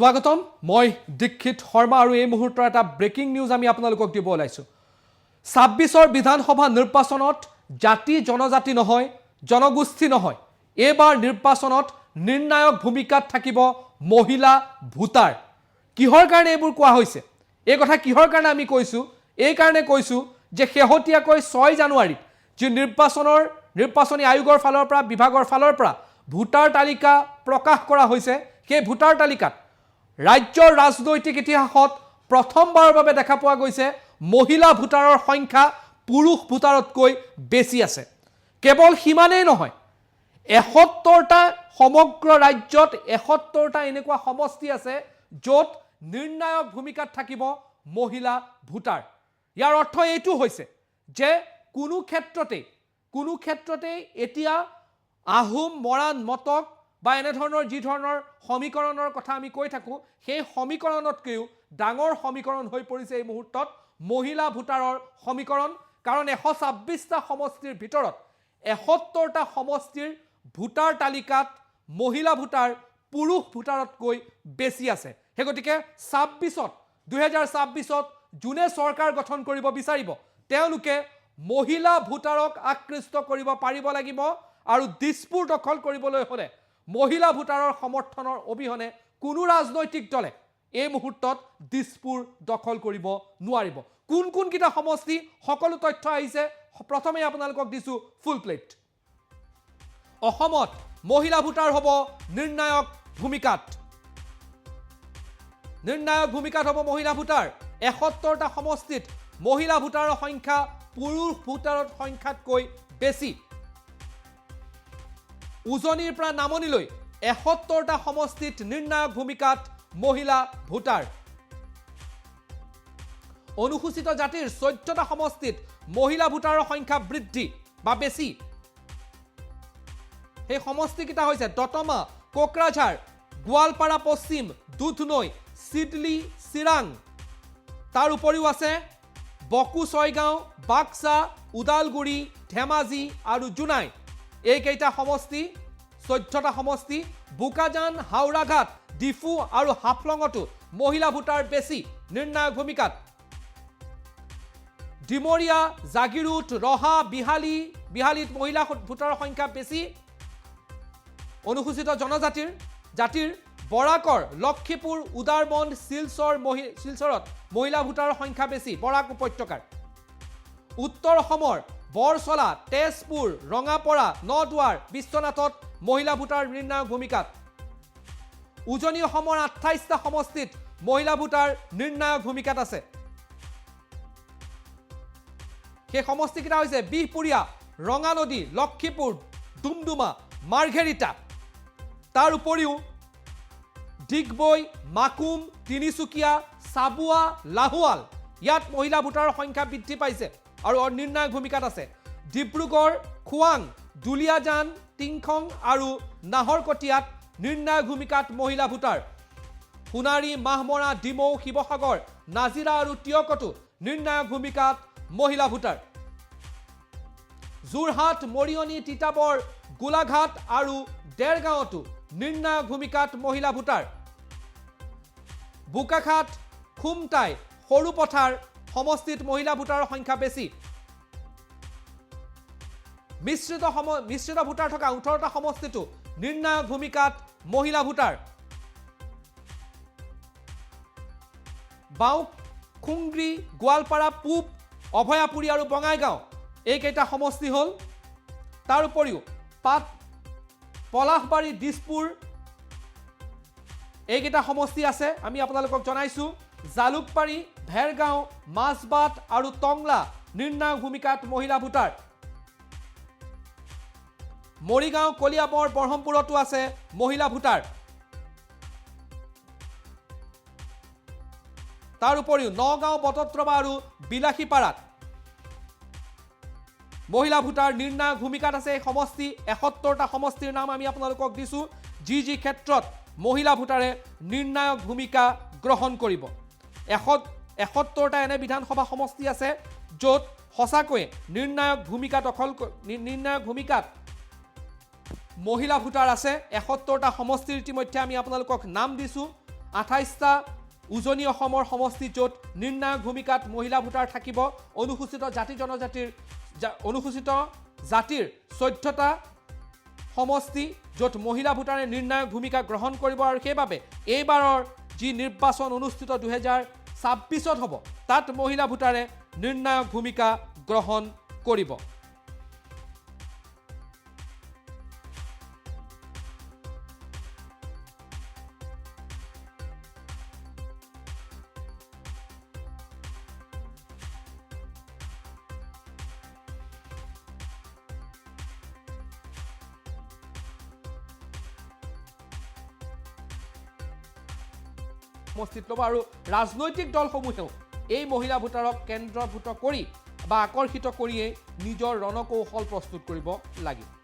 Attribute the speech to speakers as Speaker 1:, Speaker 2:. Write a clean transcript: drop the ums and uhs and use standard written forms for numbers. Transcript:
Speaker 1: স্বাগতম মই দীক্ষিত শৰ্মা আৰু এই মুহূৰ্তৰ এটা ব্ৰেকিং নিউজ আমি আপোনালোকক দিব ওলাইছো 26ৰ বিধানসভা নিৰ্বাচনত জাতি জনজাতি নহয় জনগোষ্ঠী নহয় এবাৰ নিৰ্বাচনত নিৰ্ণায়ক ভূমিকাত থাকিব মহিলা ভোটাৰ কিহৰ কাৰণে এবোৰ কোৱা হৈছে এই কথা কিহৰ কাৰণে আমি কৈছো এই কাৰণে কৈছো যে শেহতীয়াকৈ 6 জানুৱাৰীত যে নিৰ্বাচনী আয়োগৰ ফালৰ পৰা বিভাগৰ ফালৰ পৰা ভোটাৰ তালিকা প্ৰকাশ কৰা হৈছে সেই ভোটাৰ তালিকাত ৰাজ্যৰ ৰাজনৈতিক ইতিহাসত প্ৰথমবাৰৰ বাবে দেখা পোৱা গৈছে মহিলা ভোটাৰৰ সংখ্যা পুৰুষ ভোটাৰতকৈ বেছি আছে কেৱল হিমানেই নহয় 71টা সমগ্ৰ ৰাজ্যত 71টা এনেকুৱা সমষ্টি আছে য'ত নিৰ্ণায়ক ভূমিকাত থাকিব মহিলা ভোটাৰ ইয়াৰ অৰ্থ এইটো হৈছে যে কোনো ক্ষেত্ৰতে এতিয়া আহোম মৰাণ মটক বা এনে ধৰণৰ যি ধৰণৰ সমীকৰণৰ কথা আমি কৈ থাকো সেই সমীকৰণতকৈও ডাঙৰ সমীকৰণ হৈ পৰিছে এই মুহূৰ্তত মহিলা ভোটাৰৰ সমীকৰণ কাৰণ 126টা সমষ্টিৰ ভিতৰত 71টা সমষ্টিৰ ভোটাৰ তালিকাত মহিলা ভোটাৰ পুৰুষ ভোটাৰতকৈ বেছি আছে হে গতিকে 2026ত জুনে চৰকাৰ গঠন কৰিব বিচাৰিব তেওঁলোকে মহিলা ভোটাৰক আকৃষ্ট কৰিব পাৰিব লাগিব আৰু দিছপুৰ দখল কৰিবলৈ হলে মহিলা ভোটাৰৰ সমৰ্থনৰ অবিহনে কোনো ৰাজনৈতিক দলে এই মুহূৰ্তত দিছপুৰ দখল কৰিব নোৱাৰিব কোন কিটা সমষ্টি সকলো তথ্য আহিছে প্ৰথমে আপোনালোকক দিছো ফুল প্লেট অসমত মহিলা ভোটাৰ হ'ব নিৰ্ণায়ক ভূমিকাত হ'ব মহিলা ভোটাৰ 71টা সমষ্টিত মহিলা ভোটাৰৰ সংখ্যা পুৰুষ ভোটাৰৰ সংখ্যাতকৈ বেছি উজনিৰ পৰা নামনিলৈ 71টা সমষ্টিত নিৰ্ণায়ক ভূমিকাত মহিলা ভোটাৰ অনুসূচিত জাতিৰ 14টা সমষ্টিত মহিলা ভোটাৰৰ সংখ্যা বৃদ্ধি বা বেছি এই সমষ্টি কিটা হৈছে দতমা কোকৰাঝাৰ গোৱালপাৰা পশ্চিম দুধনৈ সিডলি চিৰাং তাৰ উপৰিও আছে বকু ছয়গাঁও বাক্সা উদালগুৰি ধেমাজি আৰু জুনাই এইকেইটা সমষ্টি 14টা সমষ্টি বুকাজান হাওৰাঘাট ডিফু আৰু হাফলঙতো মহিলা ভোটাৰ বেছি নিৰ্ণায়ক ভূমিকাত ডিমৰিয়া জাগিৰোড ৰহা বিহালীত মহিলা ভোটাৰৰ সংখ্যা বেছি অনুসূচিত জাতিৰ বৰাকৰ লক্ষীপুৰ উদাৰবন্দ শিলচৰত মহিলা ভোটাৰৰ সংখ্যা বেছি বৰাক উপত্যকাৰ উত্তৰ অসমৰ বৰছলা তেজপুৰ ৰঙাপৰা নদুৱাৰ বিশ্বনাথত মহিলা ভোটাৰ নিৰ্ণায়ক ভূমিকাত উজনি অসমৰ 28টা সমষ্টিত মহিলা ভোটাৰ নিৰ্ণায়ক ভূমিকাত আছে সেই সমষ্টি কিটা হৈছে বিহপুৰীয়া ৰঙানদী লক্ষীপুৰ ডুমডুমা মাৰ্ঘেৰিটা তাৰ উপৰিও ডিগবৈ মাকুম তিনিচুকীয়া চাবুৱা লাহুৱাল ইয়াত মহিলা ভোটাৰৰ সংখ্যা বৃদ্ধি পাইছে আৰু নিৰ্ণায়ক ভূমিকাত আছে ডিব্ৰুগড় খুৱাং দুলিয়াজান টিংখং আৰু নাহৰকটীয়াত নিৰ্ণায়ক ভূমিকাত মহিলা ভোটাৰ সোণাৰী মাহমৰা ডিমৌ শিৱসাগৰ নাজিৰা আৰু টিয়কতো নিৰ্ণায়ক ভূমিকাত মহিলা ভোটাৰ যোৰহাট মৰিয়নি তিতাবৰ গোলাঘাট আৰু দেৰগাঁৱতো নিৰ্ণায়ক ভূমিকাত মহিলা ভোটাৰ বোকাখাট খুমটাই সৰুপথাৰ সমষ্টিত মহিলা ভোটাৰৰ সংখ্যা বেছি মিশ্ৰিত ভোটাৰ থকা 18টা সমষ্টিতো নিৰ্ণায়ক ভূমিকাত মহিলা ভোটাৰ বাউক খুংগ্ৰী গোৱালপাৰা পূব অভয়াপুৰী আৰু বঙাইগাঁও এইকেইটা সমষ্টি হ'ল তাৰ উপৰিও পলাশবাৰী দিছপুৰ এইকেইটা সমষ্টি আছে আমি আপোনালোকক জনাইছো জালুকবাৰী ভেৰগাঁও মাছবাট আৰু টংলা নিৰ্ণায়ক ভূমিকাত মহিলা ভোটাৰ মৰিগাঁও কলিয়াবৰ বৰহমপুৰতো আছে মহিলা ভোটাৰ তাৰ উপৰিও নগাঁও বটদ্ৰৱা আৰু বিলাসীপাৰাত মহিলা ভোটাৰ নিৰ্ণায়ক ভূমিকাত আছে এই সমষ্টি 71টা সমষ্টিৰ নাম আমি আপোনালোকক দিছো যি ক্ষেত্ৰত মহিলা ভোটাৰে নিৰ্ণায়ক ভূমিকা গ্ৰহণ কৰিব 71টা এনে বিধানসভা সমষ্টি আছে য'ত সঁচাকৈ নিৰ্ণায়ক ভূমিকাত মহিলা ভোটাৰ আছে 71টা সমষ্টিৰ ইতিমধ্যে আমি আপোনালোকক নাম দিছো 28টা উজনি অসমৰ সমষ্টি য'ত নিৰ্ণায়ক ভূমিকাত মহিলা ভোটাৰ থাকিব অনুসূচিত জাতি জনজাতিৰ অনুসূচিত জাতিৰ 14টা সমষ্টি য'ত মহিলা ভোটাৰে নিৰ্ণায়ক ভূমিকা গ্ৰহণ কৰিব আৰু সেইবাবে এইবাৰৰ যি নিৰ্বাচন অনুষ্ঠিত 2026ত হ'ব তাত মহিলা ভোটাৰে নিৰ্ণায়ক ভূমিকা গ্ৰহণ কৰিব সমষ্টিত ল'ব আৰু ৰাজনৈতিক দলসমূহেও এই মহিলা ভোটাৰক কেন্দ্ৰভূত কৰি বা আকৰ্ষিত কৰিয়েই নিজৰ ৰণকৌশল প্ৰস্তুত কৰিব লাগিব